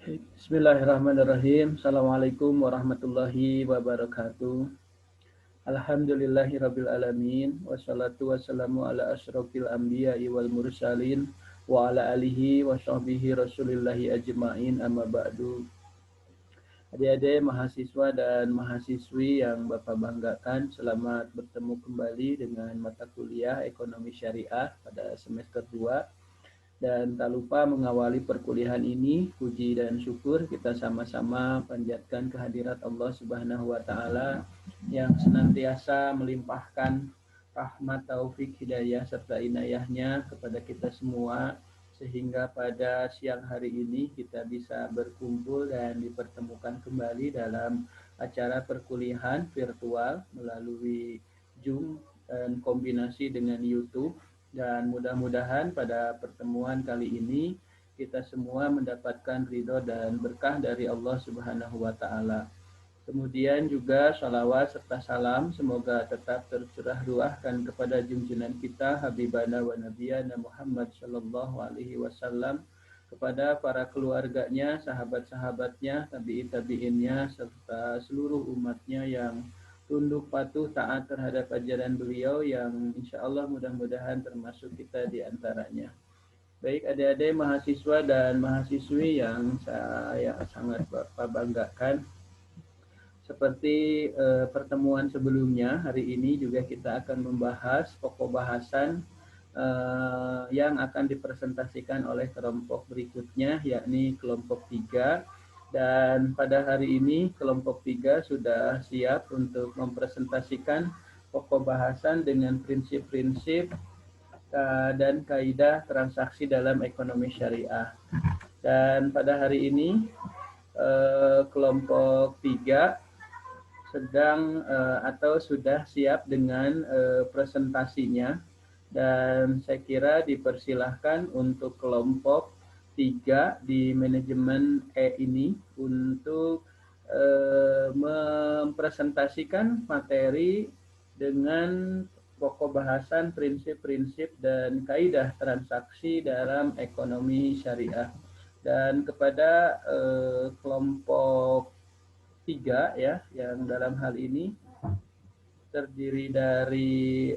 Bismillahirrahmanirrahim. Assalamualaikum warahmatullahi wabarakatuh. Alhamdulillahirabbil alamin wassalatu wassalamu ala asyrofil anbiya'i wal mursalin wa ala alihi wa sahbihi rasulillahi ajma'in amma ba'du. Adik-adik mahasiswa dan mahasiswi yang Bapak banggakan, selamat bertemu kembali dengan mata kuliah Ekonomi Syariah pada semester 2. Dan tak lupa mengawali perkuliahan ini, puji dan syukur kita sama-sama panjatkan kehadirat Allah Subhanahu wa Ta'ala yang senantiasa melimpahkan rahmat, taufik, hidayah serta inayahnya kepada kita semua, sehingga pada siang hari ini kita bisa berkumpul dan dipertemukan kembali dalam acara perkuliahan virtual melalui Zoom dan kombinasi dengan YouTube. Dan mudah-mudahan pada pertemuan kali ini kita semua mendapatkan ridho dan berkah dari Allah Subhanahu wa Ta'ala. Kemudian juga salawat serta salam semoga tetap tercurah ruahkan kepada junjungan kita Habibana wa Nabiyana Muhammad Sallallahu Alaihi Wasallam, kepada para keluarganya, sahabat-sahabatnya, tabi'in-tabi'innya, serta seluruh umatnya yang tunduk patuh taat terhadap ajaran beliau, yang insya Allah mudah-mudahan termasuk kita di antaranya. Baik adik-adik mahasiswa dan mahasiswi yang saya sangat banggakan, seperti pertemuan sebelumnya, hari ini juga kita akan membahas pokok bahasan yang akan dipresentasikan oleh kelompok berikutnya, yakni kelompok 3. Dan pada hari ini kelompok 3 sudah siap untuk mempresentasikan pokok bahasan dengan prinsip-prinsip dan kaidah transaksi dalam ekonomi syariah. Dan pada hari ini kelompok 3 sedang atau sudah siap dengan presentasinya, dan saya kira dipersilahkan untuk kelompok 3 di manajemen E ini untuk mempresentasikan materi dengan pokok bahasan prinsip-prinsip dan kaidah transaksi dalam ekonomi syariah. Dan kepada kelompok 3 ya, yang dalam hal ini terdiri dari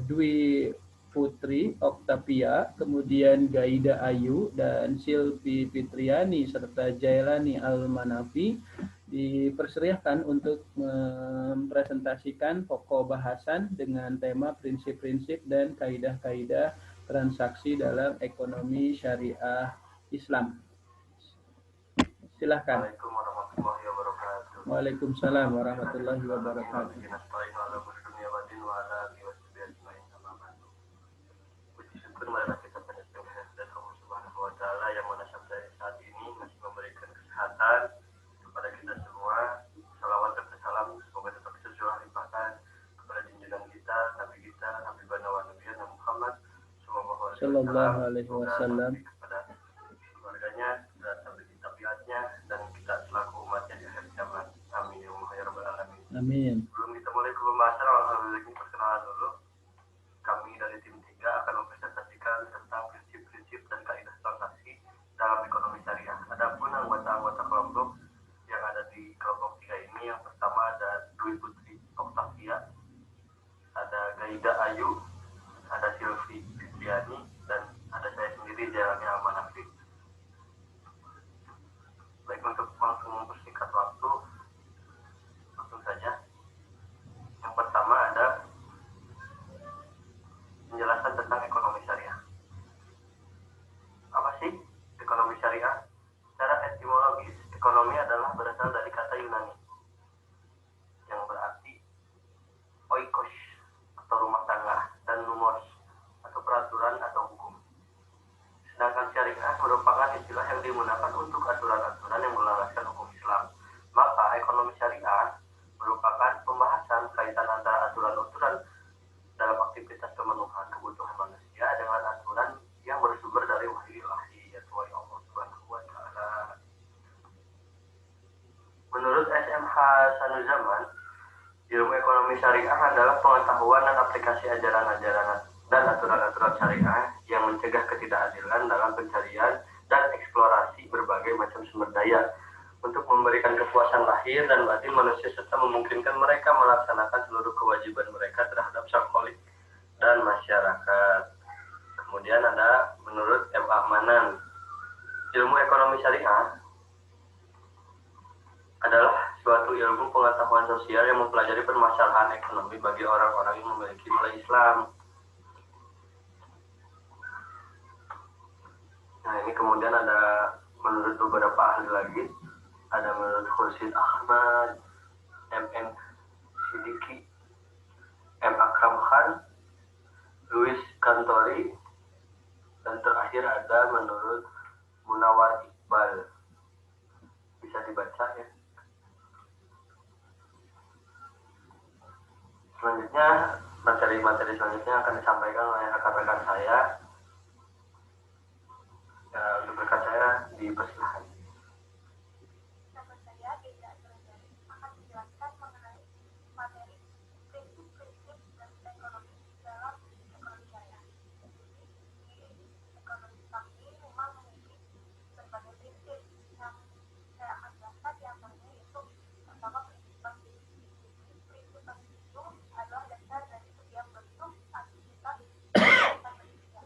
Dwi Putri Oktavia, kemudian Gaida Ayu dan Silvi Fitriani serta Jailani Al-Manafi, dipersilahkan untuk mempresentasikan pokok bahasan dengan tema prinsip-prinsip dan kaidah-kaidah transaksi dalam ekonomi syariah Islam. Silahkan. Assalamualaikum warahmatullahi wabarakatuh. Waalaikumsalam warahmatullahi wabarakatuh. Puji syukur marilah kita panjatkan kehadirat Allah Subhanahu wa Ta'ala yang mana sampai saat ini masih memberikan kesehatan kepada kita semua. Salawat dan salam semoga tetap tercurah limpahkan kepada junjungan kita, Nabi kita, Habibana wa Nabiyana Muhammad Sallallahu Alaihi Wasallam, kepada keluarganya dan tabiatnya dan kita selaku umatnya di akhir zaman. Amin ya Allah ya Rabbal Alamin. Amin. Sebelum kita mulai ke pembahasan, alhamdulillah ini perkenalan dulu. Kami dari tim 3 akan mempresentasikan tentang prinsip-prinsip dan kaidah transaksi dalam ekonomi syariah. Adapun anggota-anggota kelompok yang ada di kelompok 3 ini, yang pertama ada Dwi Putri Oktavia, ada Gaida Ayu, ada Silvi Fitriani, dan ada saya sendiri Jailani Al-Manafi. Baik, untuk langsung mempersingkat waktu, langsung saja. Yang pertama ada penjelasan tentang ekonomi syariah. Apa sih ekonomi syariah? Secara etimologis, ekonomi adalah berasal dari kata Yunani yang berarti oikos atau rumah tangga dan nomos atau peraturan atau hukum. Sedangkan syariah merupakan istilah yang digunakan untuk aturan-aturan yang berlandaskan hukum Islam. Maka ekonomi syariah merupakan pembahasan kaitan antara aturan-aturan dalam aktivitas pemenuhan kebutuhan manusia dengan aturan yang bersumber dari wahyu ilahi, yaitu wahyu Allah Subhanahu wa Ta'ala. Menurut SMH Sanuzaman, ilmu ekonomi syariah adalah pengetahuan dan aplikasi ajaran-ajaran dan aturan-aturan syariah yang mencegah ketidakadilan dalam pencarian dan eksplorasi berbagai macam sumber daya lahir dan batin manusia serta memungkinkan mereka melaksanakan seluruh kewajiban mereka terhadap sang Khalik dan masyarakat. Kemudian ada menurut M. Manan, ilmu ekonomi syariah adalah suatu ilmu pengetahuan sosial yang mempelajari permasalahan ekonomi bagi orang-orang yang memiliki nilai Islam. Nah, ini kemudian ada menurut beberapa ahli lagi, ada menurut Khursyid Ahmad, M.N. Siddiqui, M. Akram Khan, Louis Kantori, dan terakhir ada menurut Munawar Iqbal. Bisa dibaca ya. Selanjutnya, materi-materi selanjutnya akan disampaikan oleh rekan-rekan saya. Ya, untuk rekan saya dipersilahkan. Nama saya Eda Sulandari akan menjelaskan mengenai materi prinsip-prinsip dan ekonomi dalam ekonomi syariah. Di ekonomi Islam ini memang memiliki berbagai prinsip yang saya akan jelaskan di antaranya yaitu pertama prinsip pasti. Prinsip pasti itu adalah dasar dari setiap bentuk aktivitas dan manusia.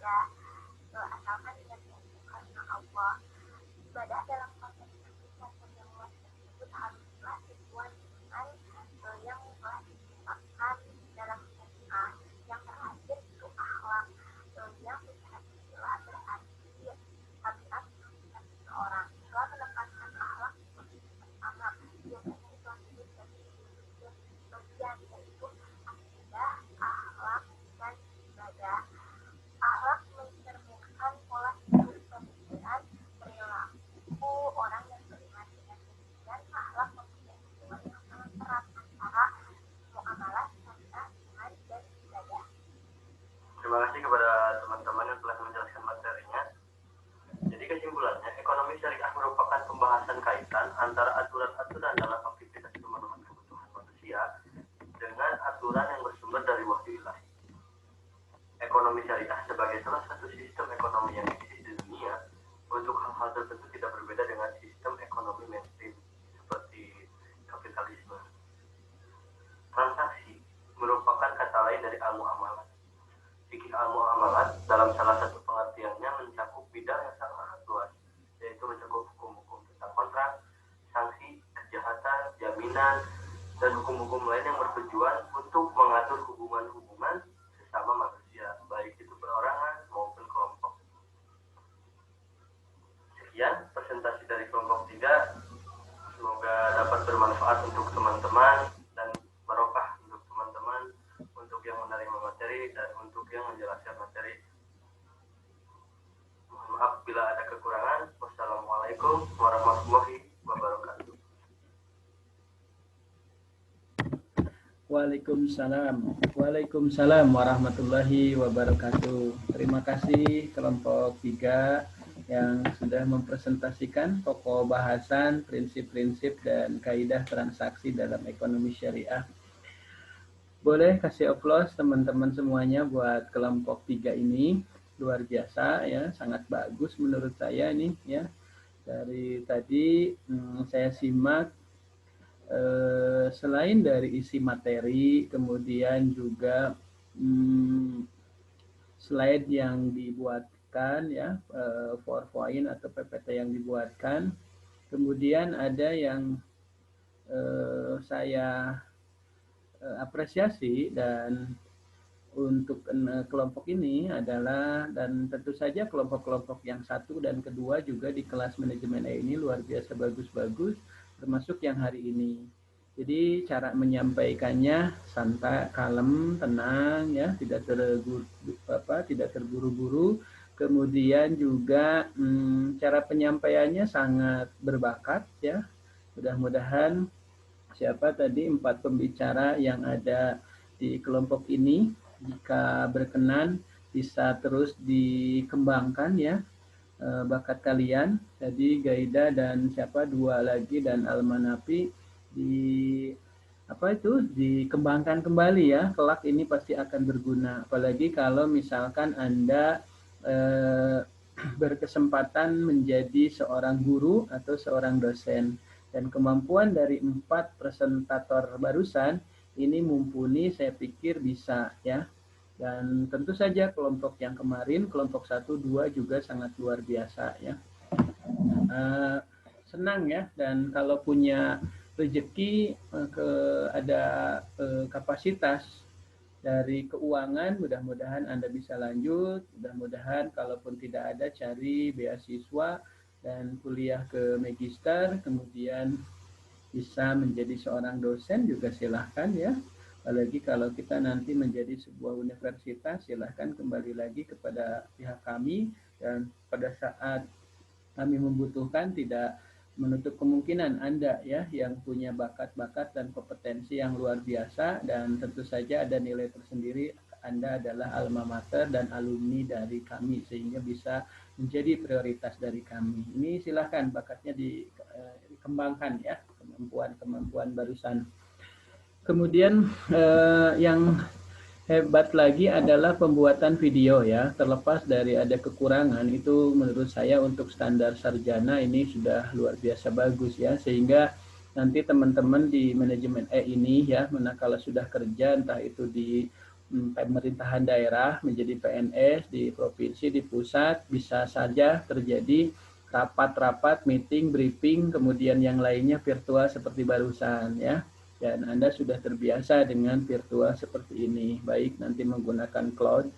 ibadah, asalkan niatnya itu karena Allah. Ibadah dalam konteks kegiatan yang luas tersebut haruslah sesuai dengan yang telah ditetapkan dalam syariah. Yang terakhir itu akhlak, yang secara istilah berarti tabiat kehidupan seseorang. Setelah menempatkan akhlak sebagai pertama, biasanya itu dari bagian yaitu akidah, akhlak, dan ibadah. Akhlak mencerminkan pola hidup, pemikiran, perilaku orang yang beriman. Dengan demikian, akhlak mempunyai hubungan yang sangat erat antara muamalah syariah, iman, dan ibadah. Terima kasih kepada teman-teman yang telah menjelaskan materinya. Jadi kesimpulannya, ekonomi syariah merupakan pembahasan kaitan antara aturan-aturan dalam aktivitas pemenuhan kebutuhan manusia dengan aturan yang bersumber dari wahyu ilahi. Ekonomi syariah sebagai salah satu sistem ekonomi yang eksis di dunia untuk hal-hal tertentu tidak berbeda dengan sistem ekonomi mainstream seperti kapitalisme. Transaksi merupakan kata lain dari al-muamalat. Fikih al-muamalat dalam salah satu pengertiannya mencakup bidang yang sangat luas, yaitu mencakup hukum-hukum tentang kontrak, sanksi, kejahatan, jaminan, dan hukum-hukum lain yang bertujuan untuk mengatur hubungan-hubungan sesama manusia, baik itu perorangan maupun kelompok. Sekian presentasi dari kelompok 3. Semoga dapat bermanfaat untuk teman-teman dan barokah untuk teman-teman, untuk yang menerima materi dan untuk yang menjelaskan materi. Mohon maaf bila ada kekurangan. Wassalamualaikum warahmatullahi wabarakatuh. Waalaikumsalam warahmatullahi wabarakatuh. Terima kasih kelompok 3 yang sudah mempresentasikan pokok bahasan, prinsip-prinsip, dan kaidah transaksi dalam ekonomi syariah. Boleh kasih applause teman-teman semuanya buat kelompok 3 ini. Luar biasa ya, sangat bagus menurut saya ini ya. Dari tadi saya simak selain dari isi materi, kemudian juga slide yang dibuatkan ya, PowerPoint atau PPT yang dibuatkan. Kemudian ada yang saya apresiasi dan untuk kelompok ini adalah, dan tentu saja kelompok-kelompok yang 1 dan kedua juga di kelas manajemen ini luar biasa bagus-bagus, termasuk yang hari ini. Jadi cara menyampaikannya santai, kalem, tenang ya, tidak terburu-buru. Kemudian juga cara penyampaiannya sangat berbakat ya. Mudah-mudahan siapa tadi 4 pembicara yang ada di kelompok ini, jika berkenan bisa terus dikembangkan ya bakat kalian. Jadi Gaida dan siapa 2 lagi dan Almanafi dikembangkan kembali ya. Kelak ini pasti akan berguna. Apalagi kalau misalkan Anda berkesempatan menjadi seorang guru atau seorang dosen. Dan kemampuan dari 4 presentator barusan ini mumpuni, saya pikir bisa ya. Dan tentu saja kelompok yang kemarin, kelompok 1, 2 juga sangat luar biasa ya. Senang ya, dan kalau punya rezeki ada kapasitas dari keuangan, mudah-mudahan Anda bisa lanjut. Mudah-mudahan kalaupun tidak ada, cari beasiswa dan kuliah ke magister, kemudian bisa menjadi seorang dosen juga silahkan ya. Apalagi kalau kita nanti menjadi sebuah universitas, silahkan kembali lagi kepada pihak kami, dan pada saat kami membutuhkan tidak menutup kemungkinan Anda ya yang punya bakat-bakat dan kompetensi yang luar biasa, dan tentu saja ada nilai tersendiri. Anda adalah alma mater dan alumni dari kami, sehingga bisa menjadi prioritas dari kami. Ini silahkan bakatnya dikembangkan ya, kemampuan barusan. Kemudian yang hebat lagi adalah pembuatan video ya. Terlepas dari ada kekurangan, itu menurut saya untuk standar sarjana ini sudah luar biasa bagus ya, sehingga nanti teman-teman di manajemen ini ya, manakala sudah kerja, entah itu di pemerintahan daerah, menjadi PNS di provinsi, di pusat, bisa saja terjadi rapat-rapat, meeting, briefing, kemudian yang lainnya virtual seperti barusan ya. Dan Anda sudah terbiasa dengan virtual seperti ini, baik nanti menggunakan Cloud,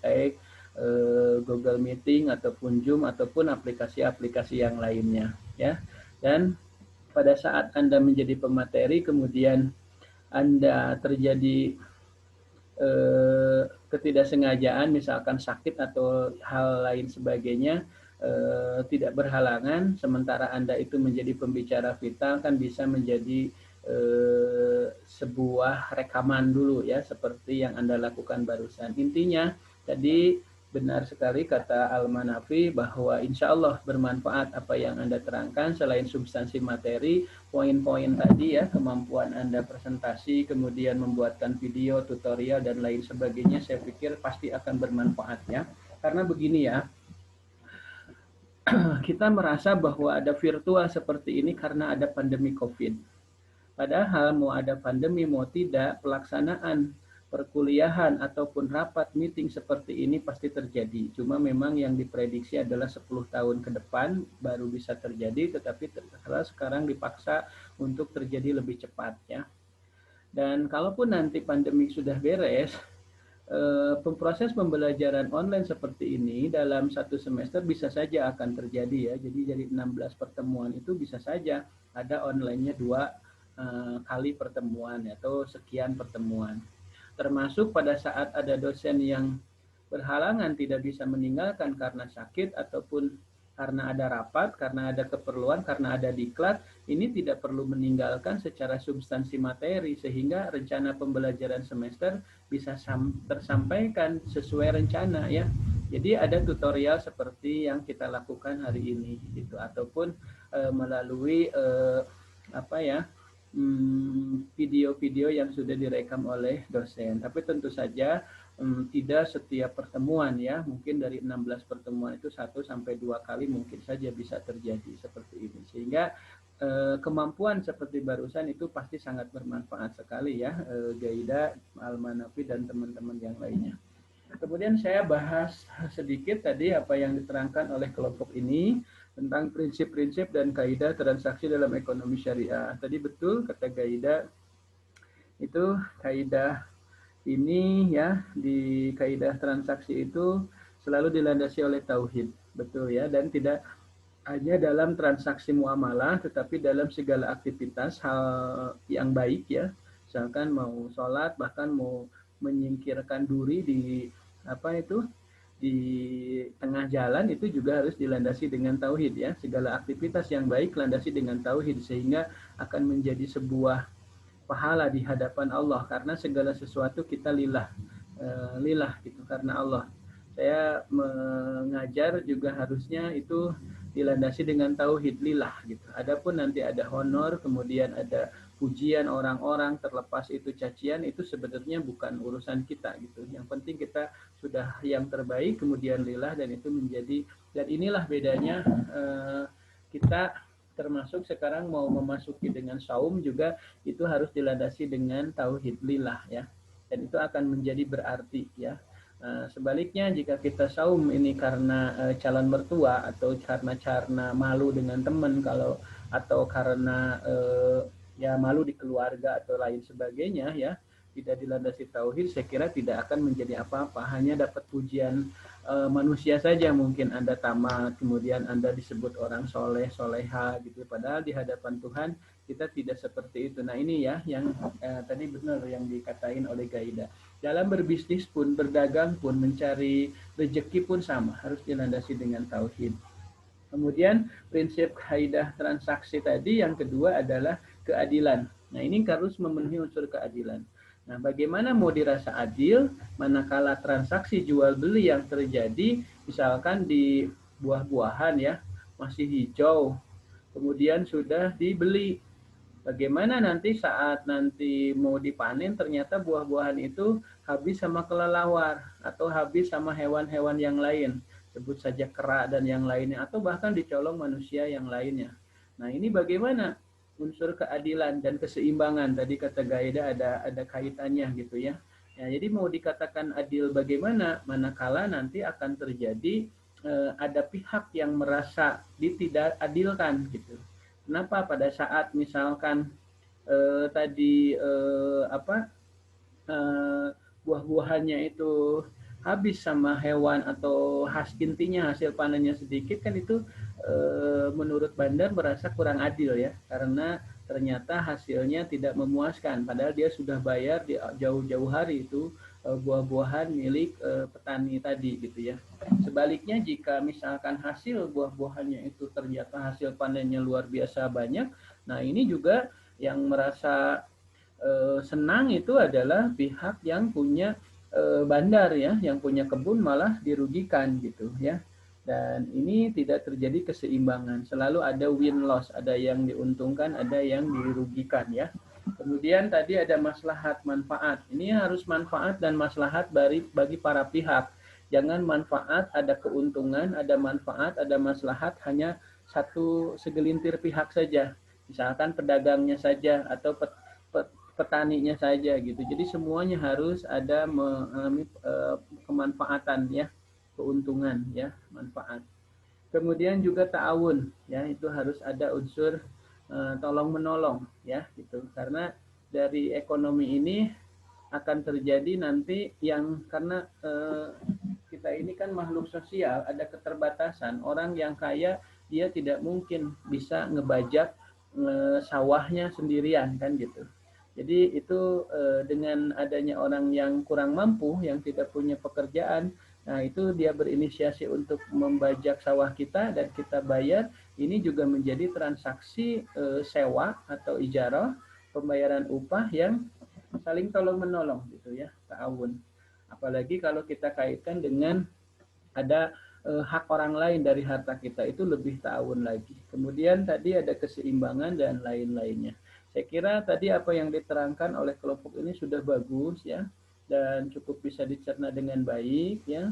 Google Meeting ataupun Zoom ataupun aplikasi-aplikasi yang lainnya ya. Dan pada saat Anda menjadi pemateri kemudian Anda terjadi ketidaksengajaan misalkan sakit atau hal lain sebagainya tidak berhalangan sementara Anda itu menjadi pembicara vital kan bisa menjadi sebuah rekaman dulu ya seperti yang Anda lakukan barusan. Intinya tadi benar sekali kata Al-Manafi bahwa insya Allah bermanfaat apa yang Anda terangkan selain substansi materi, poin-poin tadi ya, kemampuan Anda presentasi, kemudian membuatkan video, tutorial, dan lain sebagainya, saya pikir pasti akan bermanfaat ya. Karena begini ya, kita merasa bahwa ada virtual seperti ini karena ada pandemi COVID. Padahal mau ada pandemi, mau tidak, pelaksanaan perkuliahan ataupun rapat meeting seperti ini pasti terjadi. Cuma memang yang diprediksi adalah 10 tahun ke depan baru bisa terjadi, tetapi sekarang dipaksa untuk terjadi lebih cepat ya. Dan kalaupun nanti pandemi sudah beres, proses pembelajaran online seperti ini dalam satu semester bisa saja akan terjadi ya. Jadi dari 16 pertemuan itu bisa saja ada online-nya 2 kali pertemuan atau sekian pertemuan. Termasuk pada saat ada dosen yang berhalangan tidak bisa meninggalkan karena sakit ataupun karena ada rapat, karena ada keperluan, karena ada diklat, ini tidak perlu meninggalkan secara substansi materi sehingga rencana pembelajaran semester bisa tersampaikan sesuai rencana ya. Jadi ada tutorial seperti yang kita lakukan hari ini gitu ataupun melalui video-video yang sudah direkam oleh dosen. Tapi tentu saja tidak setiap pertemuan ya, mungkin dari 16 pertemuan itu 1 sampai 2 kali mungkin saja bisa terjadi seperti ini. Sehingga kemampuan seperti barusan itu pasti sangat bermanfaat sekali ya, Gaida, Al-Manafi dan teman-teman yang lainnya. Kemudian saya bahas sedikit tadi apa yang diterangkan oleh kelompok ini tentang prinsip-prinsip dan kaidah transaksi dalam ekonomi syariah. Tadi betul kata Gaida, itu kaidah ini ya, di kaidah transaksi itu selalu dilandasi oleh tauhid, betul ya, dan tidak hanya dalam transaksi muamalah tetapi dalam segala aktivitas hal yang baik ya, misalkan mau sholat bahkan mau menyingkirkan duri di di tengah jalan itu juga harus dilandasi dengan tauhid ya. Segala aktivitas yang baik landasi dengan tauhid sehingga akan menjadi sebuah pahala di hadapan Allah karena segala sesuatu kita lillah gitu karena Allah. Saya mengajar juga harusnya itu dilandasi dengan tauhid lillah gitu. Adapun nanti ada honor, kemudian ada pujian orang-orang, terlepas itu cacian, itu sebenarnya bukan urusan kita gitu. Yang penting kita sudah yang terbaik, kemudian lillah, dan itu menjadi, dan inilah bedanya kita termasuk sekarang mau memasuki dengan saum juga itu harus dilandasi dengan tauhid lillah ya. Dan itu akan menjadi berarti ya. Sebaliknya jika kita saum ini karena calon mertua atau karena malu dengan teman atau karena ya malu di keluarga atau lain sebagainya ya, tidak dilandasi tauhid, saya kira tidak akan menjadi apa-apa, hanya dapat pujian manusia saja, mungkin Anda tamat, kemudian Anda disebut orang soleh, soleha gitu, padahal di hadapan Tuhan kita tidak seperti itu. Nah ini ya yang tadi benar yang dikatain oleh Gaida. Dalam berbisnis pun, berdagang pun, mencari rezeki pun sama, harus dilandasi dengan tauhid. Kemudian prinsip kaidah transaksi tadi yang kedua adalah keadilan. Nah ini harus memenuhi unsur keadilan. Nah bagaimana mau dirasa adil manakala transaksi jual beli yang terjadi misalkan di buah-buahan ya masih hijau kemudian sudah dibeli. Bagaimana nanti saat nanti mau dipanen ternyata buah-buahan itu habis sama kelelawar atau habis sama hewan-hewan yang lain. Sebut saja kera dan yang lainnya atau bahkan dicolong manusia yang lainnya. Nah ini bagaimana unsur keadilan dan keseimbangan tadi kata Gaida ada kaitannya gitu ya. Ya, jadi mau dikatakan adil bagaimana, manakala nanti akan terjadi ada pihak yang merasa ditidakadilkan gitu. Kenapa pada saat misalkan tadi buah-buahannya itu habis sama hewan atau intinya hasil panennya sedikit, kan itu menurut bandar merasa kurang adil ya, karena ternyata hasilnya tidak memuaskan padahal dia sudah bayar di jauh-jauh hari itu buah-buahan milik petani tadi gitu ya. Sebaliknya jika misalkan hasil buah-buahannya itu ternyata hasil panennya luar biasa banyak, nah ini juga yang merasa senang itu adalah pihak yang punya bandar ya, yang punya kebun malah dirugikan gitu ya. Dan ini tidak terjadi keseimbangan, selalu ada win loss, ada yang diuntungkan, ada yang dirugikan ya. Kemudian tadi ada maslahat manfaat. Ini harus manfaat dan maslahat bagi para pihak. Jangan manfaat ada keuntungan, ada manfaat, ada maslahat hanya satu segelintir pihak saja. Misalkan pedagangnya saja atau petaninya saja gitu. Jadi semuanya harus ada mengalami kemanfaatan ya, keuntungan ya, manfaat. Kemudian juga ta'awun ya, itu harus ada unsur tolong menolong ya gitu. Karena dari ekonomi ini akan terjadi nanti yang karena kita ini kan makhluk sosial, ada keterbatasan. Orang yang kaya dia tidak mungkin bisa ngebajak sawahnya sendirian kan gitu. Jadi itu dengan adanya orang yang kurang mampu, yang tidak punya pekerjaan, nah itu dia berinisiasi untuk membajak sawah kita dan kita bayar. Ini juga menjadi transaksi sewa atau ijarah, pembayaran upah yang saling tolong menolong gitu ya, ta'awun. Apalagi kalau kita kaitkan dengan ada hak orang lain dari harta kita, itu lebih ta'awun lagi. Kemudian tadi ada keseimbangan dan lain-lainnya. Saya kira tadi apa yang diterangkan oleh kelompok ini sudah bagus ya, dan cukup bisa dicerna dengan baik ya,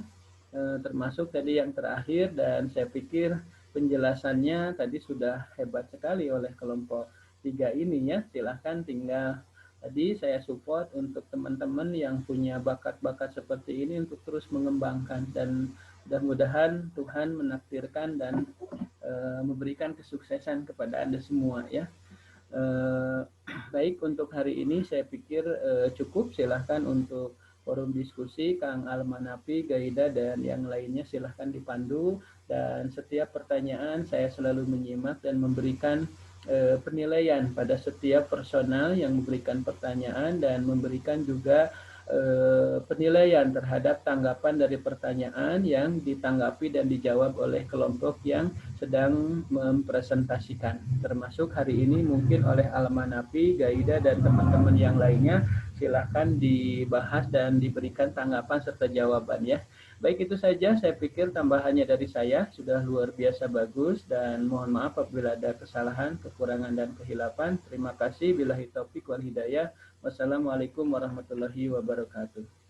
termasuk tadi yang terakhir, dan saya pikir penjelasannya tadi sudah hebat sekali oleh kelompok 3 ini ya. Silahkan tinggal tadi saya support untuk teman-teman yang punya bakat-bakat seperti ini untuk terus mengembangkan, dan mudah-mudahan Tuhan menakdirkan dan memberikan kesuksesan kepada Anda semua ya. Baik, untuk hari ini saya pikir cukup. Silahkan untuk forum diskusi Kang Almanapi, Gaida, dan yang lainnya silahkan dipandu, dan setiap pertanyaan saya selalu menyimak dan memberikan penilaian pada setiap personal yang memberikan pertanyaan, dan memberikan juga penilaian terhadap tanggapan dari pertanyaan yang ditanggapi dan dijawab oleh kelompok yang sedang mempresentasikan. Termasuk hari ini mungkin oleh Almanapi, Gaida, dan teman-teman yang lainnya. Silahkan dibahas dan diberikan tanggapan serta jawaban ya. Baik, itu saja saya pikir tambahannya dari saya sudah luar biasa bagus, dan mohon maaf apabila ada kesalahan, kekurangan, dan kehilapan. Terima kasih. Billahi taufik wal hidayah. Wassalamualaikum warahmatullahi wabarakatuh.